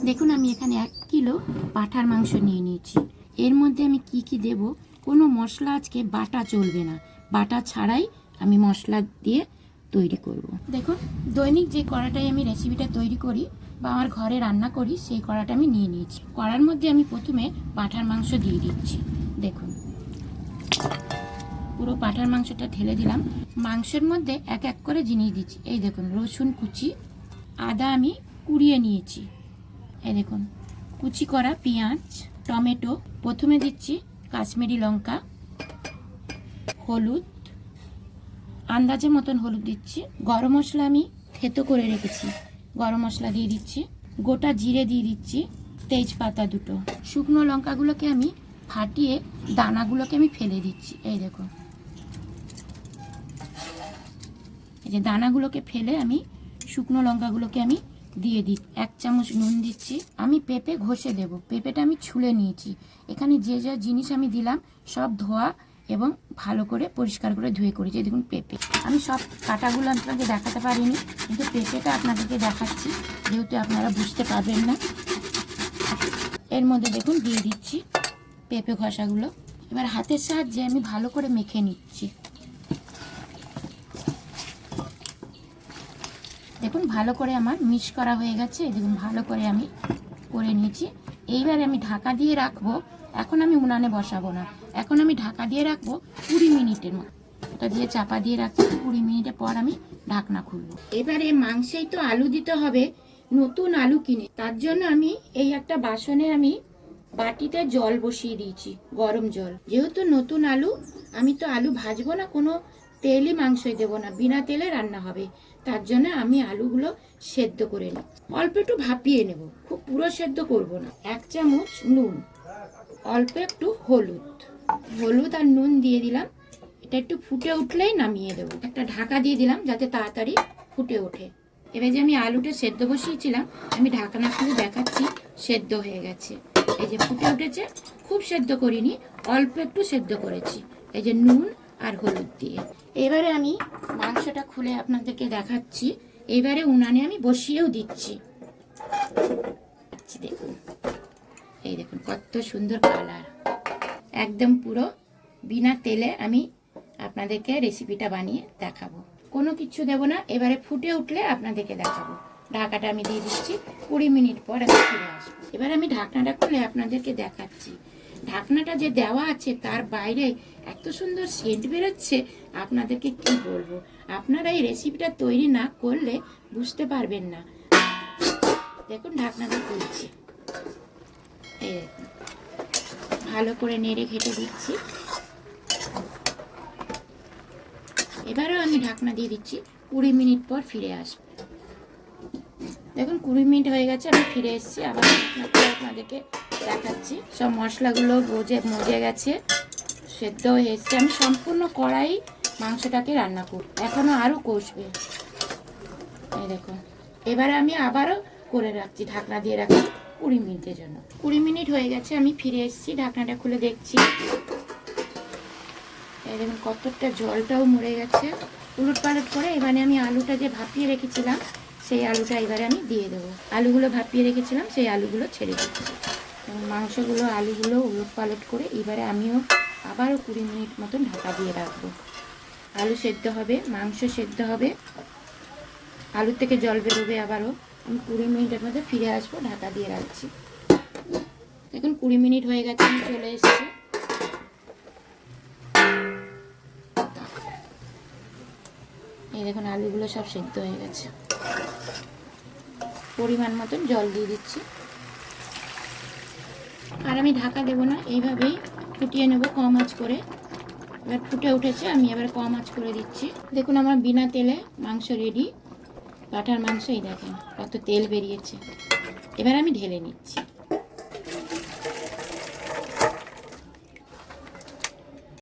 দেখুন আমি এখানে 1 কিলো পাঁঠার মাংস নিয়ে নিয়েছি। এর মধ্যে আমি কি কি দেব, কোনো মশলা আজকে বাটা চলবে না, বাটা ছাড়াই আমি মশলা দিয়ে তৈরি করব। দেখুন দৈনিক যে কড়াটাই আমি রেসিপিটা তৈরি করি বা আমার ঘরে রান্না করি সেই কড়াটা আমি নিয়ে নিয়েছি। কড়ার মধ্যে আমি প্রথমে পাঁঠার মাংস দিয়ে দিচ্ছি। দেখুন পুরো পাঁঠার মাংসটা ঢেলে দিলাম। মাংসের মধ্যে এক এক করে জিনিস দিচ্ছি। এই দেখুন রসুন কুচি, আদা আমি কুড়িয়ে নিয়েছি, এই দেখুন কুচি করা পেঁয়াজ, টমেটো, প্রথমে দিচ্ছি কাশ্মীরি লঙ্কা, হলুদ আন্দাজে মতন হলুদ দিচ্ছি, গরম মশলা আমি থেতো করে রেখেছি গরম মশলা দিয়ে দিচ্ছি, গোটা জিরে দিয়ে দিচ্ছি, তেজপাতা দুটো, শুকনো লঙ্কাগুলোকে আমি ফাটিয়ে দানাগুলোকে আমি ফেলে দিচ্ছি। এই দেখুন এই যে দানাগুলোকে ফেলে আমি শুকনো লঙ্কাগুলোকে আমি দিয়ে দিই। 1 চামচ নুন দিচ্ছি। আমি পেঁপে ঘষে দেব, পেঁপেটা আমি ছুলে নিয়েছি। এখানে যে যা জিনিস আমি দিলাম সব ধোয়া এবং ভালো করে পরিষ্কার করে ধুয়ে করেছি। দেখুন পেঁপে আমি সব কাটাগুলো আপনাকে দেখাতে পারিনি, কিন্তু পেঁপেটা আপনাদেরকে দেখাচ্ছি যেহেতু আপনারা বুঝতে পারবেন না। এর মধ্যে দেখুন দিয়ে দিচ্ছি পেঁপে ঘষাগুলো। এবার হাতের সাহায্যে আমি ভালো করে মেখে নিচ্ছি। দেখুন ভালো করে আমার মিক্স করা হয়ে গেছে। দেখুন ভালো করে আমি করে নিয়েছি। এইবারে আমি ঢাকা দিয়ে রাখবো। এখন আমি উনানে বসাবো না, এখন আমি ঢাকা দিয়ে রাখবো 20 মিনিটের মতো। ওটা দিয়ে চাপা দিয়ে রাখছি, 20 মিনিটের পর আমি ঢাকনা খুলবো। এবারে মাংসেই তো আলু দিতে হবে, নতুন আলু কিনে, তার জন্য আমি এই একটা বাসনে আমি বাটিতে জল বসিয়ে দিয়েছি, গরম জল। যেহেতু নতুন আলু, আমি তো আলু ভাজবো না, কোনো তেলই মাংসই দেবো না, বিনা তেলে রান্না হবে। তার জন্য আমি আলুগুলো সেদ্ধ করে নিই, অল্প একটু ভাপিয়ে নেব, খুব পুরো সেদ্ধ করব না। 1 চামচ নুন, অল্প একটু হলুদ আর নুন দিয়ে দিলাম। এটা একটু ফুটে উঠলেই নামিয়ে দেবো। একটা ঢাকা দিয়ে দিলাম যাতে তাড়াতাড়ি ফুটে ওঠে। এবার যে আমি আলুটা সেদ্ধ বসিয়েছিলাম, আমি ঢাকনা খুলে দেখাচ্ছি, সেদ্ধ হয়ে গেছে। এই যে ফুটে উঠেছে, খুব সেদ্ধ করিনি, অল্প একটু সেদ্ধ করেছি, এই যে নুন আর হলুদ দিয়ে। এবারে আমি মাংসটা খুলে আপনাদেরকে দেখাচ্ছি। এবারে উনানে আমি বসিয়েও দিচ্ছি। দেখুন এই দেখুন কত সুন্দর কালার, একদম পুরো বিনা তেলে আমি আপনাদেরকে রেসিপিটা বানিয়ে দেখাবো, কোনো কিছু দেব না। এবারে ফুটে উঠলে আপনাদেরকে দেখাবো। ঢাকাটা আমি দিয়ে দিচ্ছি, 20 মিনিট পর আমি ফিরে আসবো। এবার আমি ঢাকনাটা খুলে আপনাদেরকে দেখাচ্ছি। ঢাকনাটা যে দেওয়া আছে তার বাইরে এত সুন্দর সেন্ট বেরোচ্ছে, আপনাদেরকে কি বলবো। আপনারা এই রেসিপিটা তৈরি না করলে বুঝতে পারবেন না। দেখুন ঢাকনাটা খুলছি, এই দেখুন ভালো করে নেড়ে ঘেটে দিচ্ছি। এবারেও আমি ঢাকনা দিয়ে দিচ্ছি, 20 মিনিট পর ফিরে আসবো। দেখুন 20 মিনিট হয়ে গেছে, আমি ফিরে এসেছি। আবার আপনাদেরকে দেখাচ্ছি, সব মশলাগুলো মজে গেছে, সেদ্ধ হয়ে এসছে। আমি সম্পূর্ণ কড়াই মাংসটাকে রান্না করব, এখনো আরও কষবে। এই দেখুন এবারে আমি আবারও করে রাখছি, ঢাকনা দিয়ে রাখছি 20 মিনিটের জন্য। 20 মিনিট হয়ে গেছে, আমি ফিরে এসেছি। ঢাকনাটা খুলে দেখছি, এই দেখুন কতটা জলটাও মরে গেছে। উলট পালট করে এবারে আমি আলুটা যে ভাপিয়ে রেখেছিলাম সেই আলুটা এবারে আমি দিয়ে দেবো। আলুগুলো ভাপিয়ে রেখেছিলাম সেই আলুগুলো ছেড়ে দিচ্ছি। মাংসগুলো আলুগুলো উলট পালট করে এবারে আমিও আবারও 20 মিনিট মতন ঢাকা দিয়ে রাখবো। আলু সেদ্ধ হবে, মাংস সেদ্ধ হবে, আলুর থেকে জল বেরোবে। আবারও আমি 20 মিনিটের মধ্যে ফিরে আসবো, ঢাকা দিয়ে রাখছি। দেখুন 20 মিনিট হয়ে গেছে, আমি চলে এসেছি। এই দেখুন আলুগুলো সব সেদ্ধ হয়ে গেছে। পরিমাণ মতন জল দিয়ে দিচ্ছি। আর আমি ঢাকা দেবো না, এইভাবেই ফুটিয়ে নেব কম আঁচ করে। এবার ফুটে উঠেছে, আমি এবার কম আঁচ করে দিচ্ছি। দেখুন আমার বিনা তেলে মাংস রেডি, পাঁঠার মাংস। এই দেখেন কত তেল বেরিয়েছে। এবার আমি ঢেলে নিচ্ছি।